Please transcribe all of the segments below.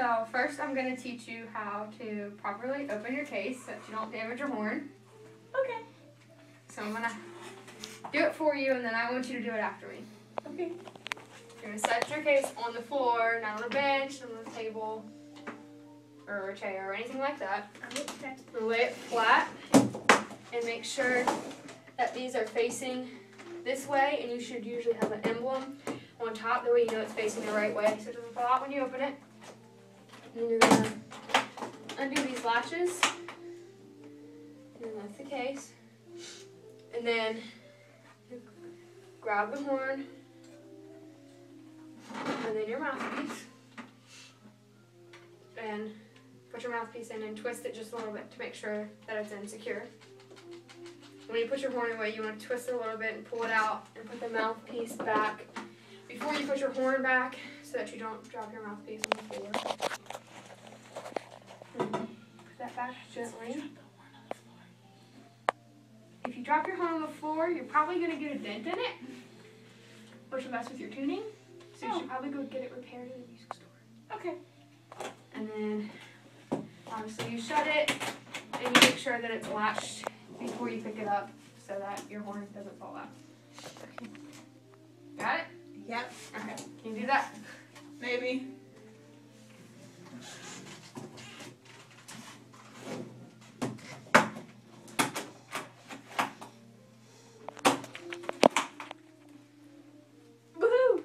So first I'm going to teach you how to properly open your case so that you don't damage your horn. Okay. So I'm going to do it for you, and then I want you to do it after me. Okay. You're going to set your case on the floor, not on a bench, not on a table, or a chair, or anything like that. Okay. Lay it flat, and make sure that these are facing this way, and you should usually have an emblem on top, that way you know it's facing the right way so it doesn't fall out when you open it. And then you're going to undo these latches, and then lift the case, and then grab the horn, and then your mouthpiece, and put your mouthpiece in and twist it just a little bit to make sure that it's in secure. When you put your horn away, you want to twist it a little bit and pull it out and put the mouthpiece back before you put your horn back so that you don't drop your mouthpiece on the floor. Put that back gently. If you drop your horn on the floor, you're probably going to get a dent in it, which will mess with your tuning. So you should probably go get it repaired in the music store. Okay. And then obviously you shut it and you make sure that it's latched before you pick it up so that your horn doesn't fall out. Got it? Yep. Okay. Can you do that? Maybe. Woohoo!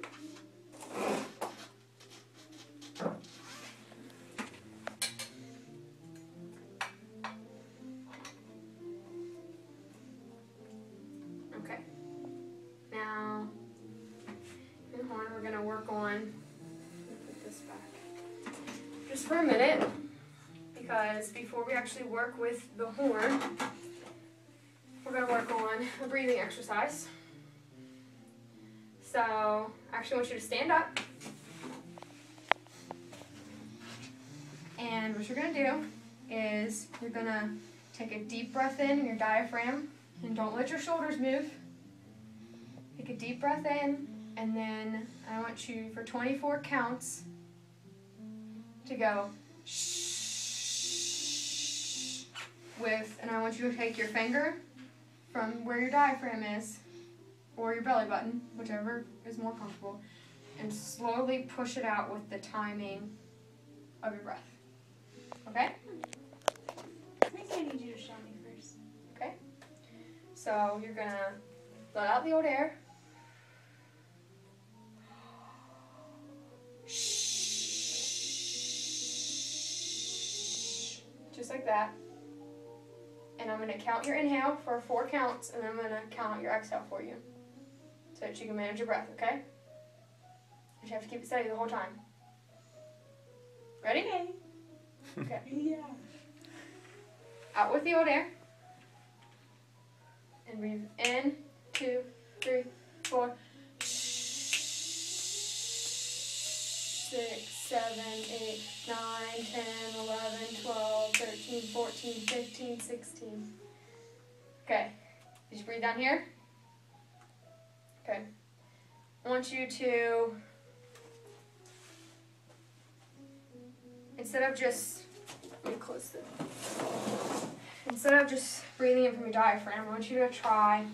Okay. Now, your horn, we're going to work on, put this back, just for a minute, because before we actually work with the horn, we're going to work on a breathing exercise. So, I actually want you to stand up, and what you're going to do is you're going to take a deep breath in your diaphragm, and don't let your shoulders move. Take a deep breath in, and then I want you, for 24 counts, to go shh with, and I want you to take your finger from where your diaphragm is, or your belly button, whichever is more comfortable, and slowly push it out with the timing of your breath. Okay? I think I need you to show me first. Okay? So you're going to let out the old air. Just like that. And I'm going to count your inhale for 4 counts, and then I'm going to count your exhale for you so that you can manage your breath, okay? You have to keep it steady the whole time. Ready? Okay. Okay. Yeah. Out with the old air. And breathe in, 2, 3, 4. 6, 7, 8, 9, 10, 11, 12, 13, 14, 15, 16. Okay. Did you breathe down here? Okay. I want you to, instead of just breathing in from your diaphragm, I want you to try,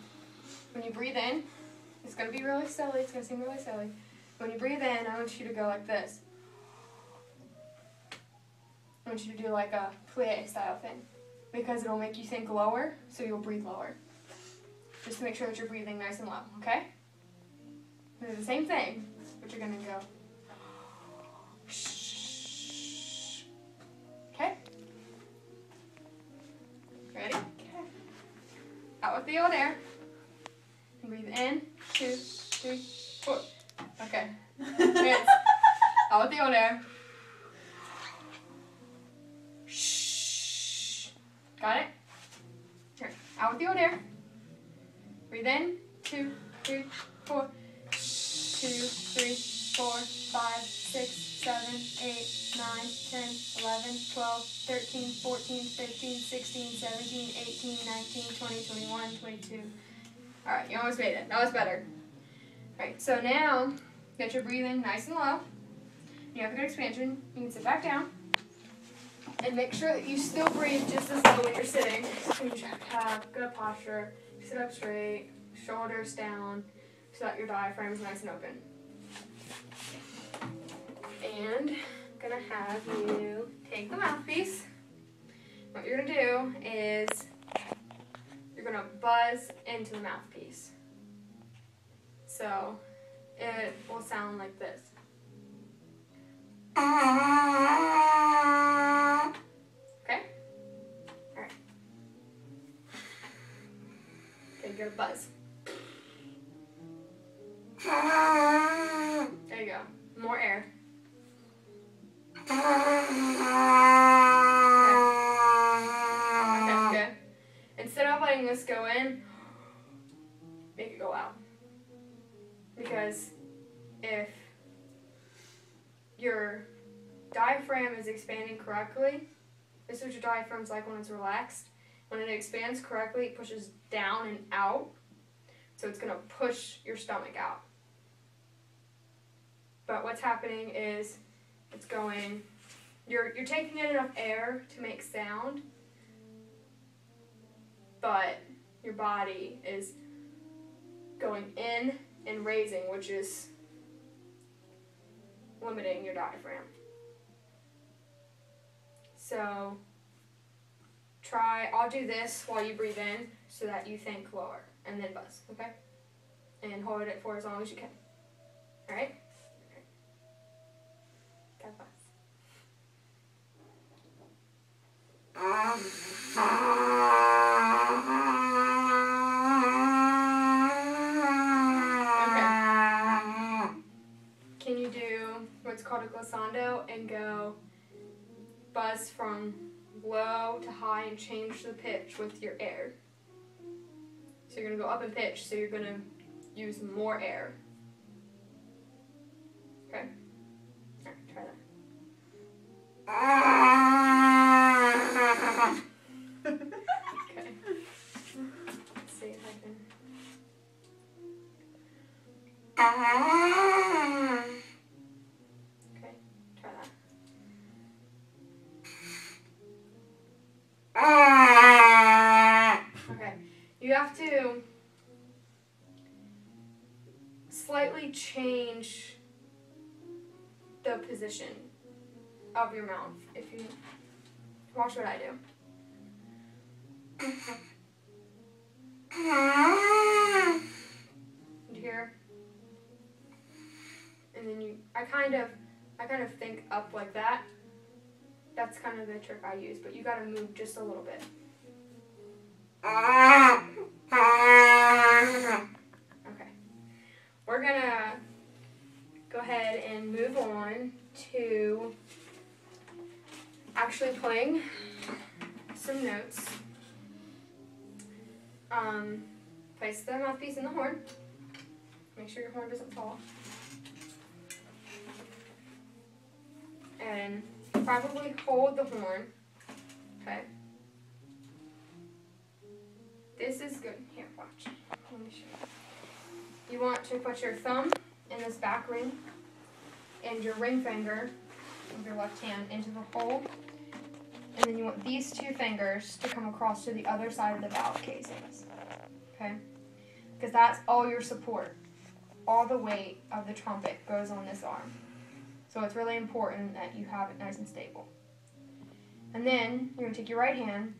when you breathe in, it's going to be really silly, it's going to seem really silly. When you breathe in, I want you to go like this. I want you to do like a plie style thing, because it'll make you think lower, so you'll breathe lower. Just to make sure that you're breathing nice and low, okay? And do the same thing, but you're going to go. Okay? Ready? Okay. Out with the old air. And breathe in, 2, 3, 4. Okay. Hands. Out with the old air. Shh. Got it? Here. Out with the old air. Breathe in, 2, 3, 4. 2, 3, 4, 5, 6, 7, 8, 9, 10, 11, 12, 13, 14, 15, 16, 17, 18, 19, 20, 21, 22. Alright, you almost made it. That was better. Alright, so now get your breathing nice and low. you have a good expansion, you can sit back down. And make sure that you still breathe just as low when you're sitting. So you have to have good posture, sit up straight, shoulders down, so that your diaphragm is nice and open. And I'm gonna have you take the mouthpiece. What you're gonna do is you're gonna buzz into the mouthpiece. So it will sound like this. Okay? Alright. Okay, good buzz. There you go. More air. Okay, good. Instead of letting this go in, make it go out. Because if your diaphragm is expanding correctly, this is what your diaphragm's like when it's relaxed. When it expands correctly, it pushes down and out. So it's gonna push your stomach out. But what's happening is it's going, you're taking in enough air to make sound, but your body is going in and raising, which is limiting your diaphragm. So try, I'll do this while you breathe in so that you think lower, and then buzz, okay? And hold it for as long as you can. All right? Okay, buzz. Can you do what's called a glissando and go buzz from low to high and change the pitch with your air? So you're going to go up in pitch, so you're going to use more air. Okay? Alright, try that. Okay. Let's see if I can. Okay, try that. Okay, you have to slightly change the position of your mouth. If you watch what I do. You hear? And then I kind of think up like that. That's kind of the trick I use, but you gotta move just a little bit. Okay. We're gonna go ahead and move on to actually playing some notes. Place the mouthpiece in the horn. Make sure your horn doesn't fall. And probably hold the horn. Okay. This is good. Here, watch. Let me show you. You want to put your thumb in this back ring and your ring finger of your left hand into the hole. And then you want these two fingers to come across to the other side of the valve casings. Okay? Because that's all your support. All the weight of the trumpet goes on this arm. So it's really important that you have it nice and stable. And then you're going to take your right hand,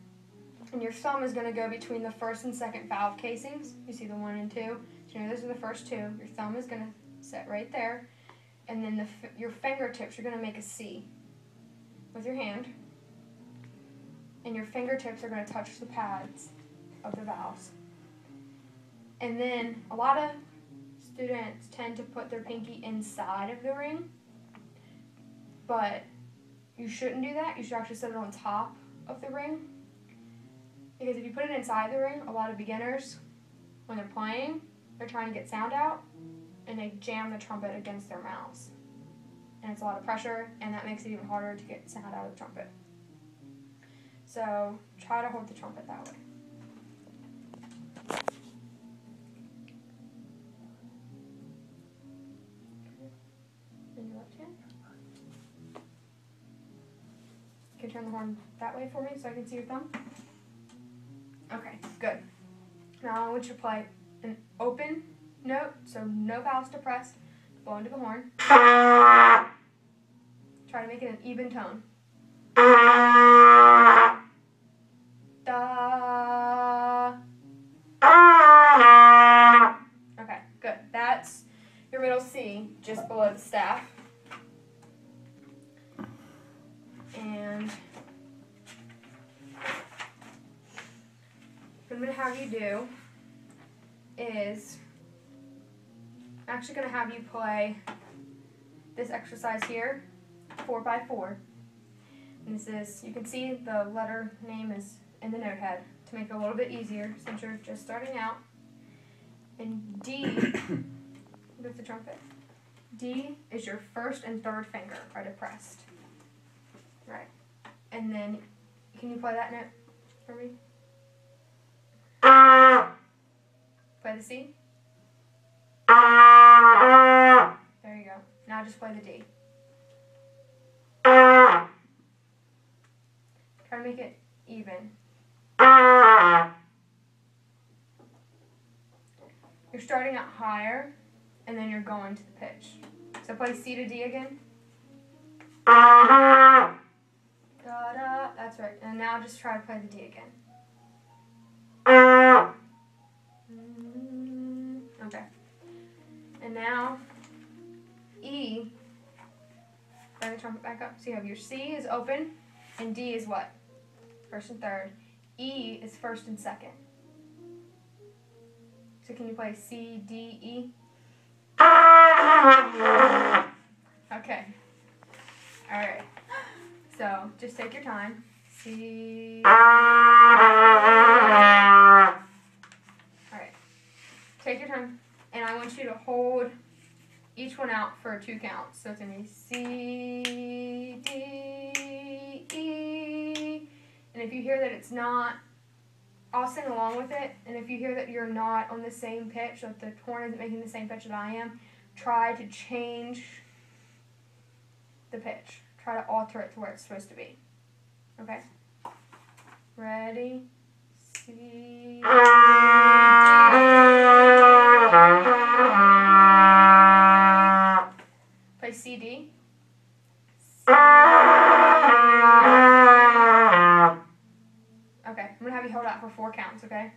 and your thumb is going to go between the first and second valve casings. You see the 1 and 2? So you know those are the first two. Your thumb is going to sit right there. And then your fingertips, you're going to make a C with your hand. And your fingertips are going to touch the pads of the valves. And then a lot of students tend to put their pinky inside of the ring. But you shouldn't do that. You should actually set it on top of the ring. Because if you put it inside the ring, a lot of beginners, when they're playing, they're trying to get sound out, and they jam the trumpet against their mouths. And it's a lot of pressure, and that makes it even harder to get sound out of the trumpet. So try to hold the trumpet that way. In your left hand. Can you turn the horn that way for me so I can see your thumb? Okay, good. Now I want you to play an open note, so no vowels depressed. Blow into the horn. Try to make it an even tone. Da. Okay, good. That's your middle C, just below the staff. And what I'm going to have you do is, I'm actually going to have you play this exercise here, 4x4. And this is, you can see the letter name is in the note head to make it a little bit easier since you're just starting out. And D, with the trumpet, D is your first and third finger are depressed. Right. And then, can you play that note for me? Play the C. There you go. Now just play the D. Try to make it even. You're starting out higher, and then you're going to the pitch. So play C to D again. Da, da, that's right. And now just try to play the D again. Okay. And now, E, bring the trumpet back up. So you have your C is open, and D is what? First and third. E is first and second. So can you play C, D, E? Okay. All right. So just take your time. C. All right. Take your time, and I want you to hold each one out for 2 counts. So it's gonna be C, D, E. And if you hear that it's not, I'll sing along with it. And if you hear that you're not on the same pitch, that the horn isn't making the same pitch that I am, try to change the pitch. Try to alter it to where it's supposed to be. Okay? Ready? C, D. Play C, D. Okay, I'm going to have you hold out for 4 counts, okay?